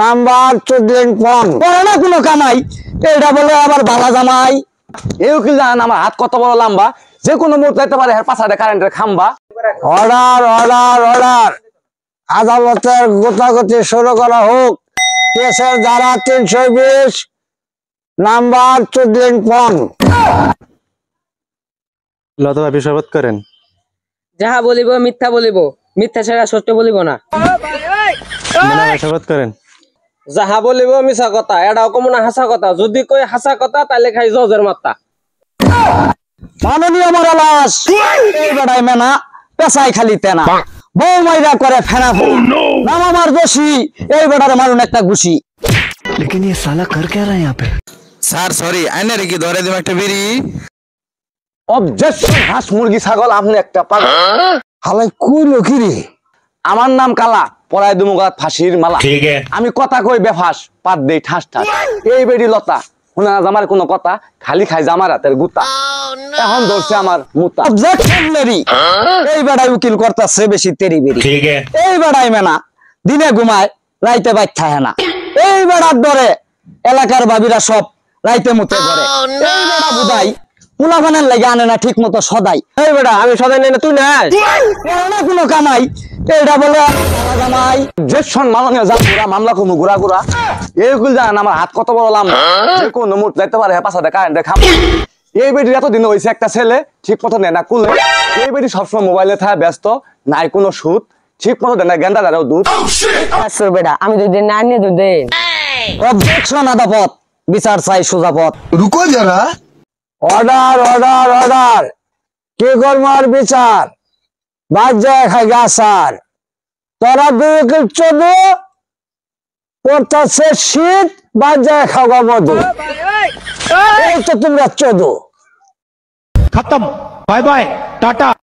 Number 14 phone করে না কোনো কামাই, এটা বলে আবার ভালা জামাই। এই উকিল জানেন আমার হাত কত বড় লম্বা, যে কোনো মুহূর্তে যাইতে পারে পাশাতে কারেন্টের খাম্বা। অর্ডার অর্ডার অর্ডার, আদালতের গোতাগতি শুরু করা হোক। কেসের ধারা 320, নাম্বার 14 ফোন। লতবা বিষয়বোধ করেন। যাহা বলিব মিথ্যা বলিব, মিথ্যা ছাড়া সত্য বলিব না। বিষয়বোধ করেন। যাহা বলিব মিছা কথা, এটাও কম না হাসা কথা। যদি কই হাসা কথা তাহলে খাই জজের মাত্তা। মাননীয় মরালাস, এই বেড়াই মেনা পেশাই খালি তেনা, বউ মাইরা করে ফেনা ফুল। নাম আমার দোষী, এই বেড়ার মারুন একটা ঘুষি। लेकिन ये साला कर क्या रहा है यहाँ पे? স্যার সরি, আইনে রেখে ধরে দিব একটা বিড়ি। অবজেকশন, হাঁস মুরগি ছাগল আপনি একটা পাগল। হালাই কইলো কি রে? আমার নাম কালা, পরায় দুমুগাত ফাঁসির মালা। আমি কথা কই বেফাস, পাত দেই ঠাস ঠাস। এই বেড়ি লতা শুনে না আমার কোনো কথা, খালি খাই জামার হাতের গুতা। এখন ধরছে আমার মুতা। অবজেকশন লেরি, এই বেড়াই উকিল করতেছে বেশি তেরি বেরি। এই বেড়াই মেনা দিনে ঘুমায়, রাইতে বাইক থাকে না। এই বেড়ার ডরে এলাকার ভাবিরা সব রাইতে মুতে করে। এই বেড়া বুদাই পুলাবানের লাগে আনে না ঠিক মতো সদাই। এই বেটা আমি সদাই নেই না, তুই নাই করে না কোনো কামাই, এটা বলে ভালা জামাই। অবজেকশন, মাননীয় জামিরা মামলা কমু গুড়া গুড়া। এই উকিল জানেন আমার হাত কত বড় লম্বা, যে কোনো মুহূর্তে যাইতে পারে পাশাতে কারেন্টের খাম্বা। এই বেটির এতদিন হয়েছে একটা ছেলে ঠিক মতো নেয় না কুলে। এই বেটি সবসময় মোবাইলে থাকে ব্যস্ত, নাই কোনো সুদ, ঠিক মতো দেয় না গেন্দা দাঁড়াও দুধ। বেটা আমি যদি না নিয়ে দুধ দে। অবজেকশন আদালত, বিচার চাই সোজা পথ। रुको जरा। অর্ডার অর্ডার অর্ডার, কি করবো আর বিচার? বাদ যায় খাই গাছার। তোরা দুই উকিল চোদ্দ পড়তেছে শীত, বাদ যায় খাওয়া মধু। এই তো তোমরা চোদ্দ। खत्म। Bye bye Tata.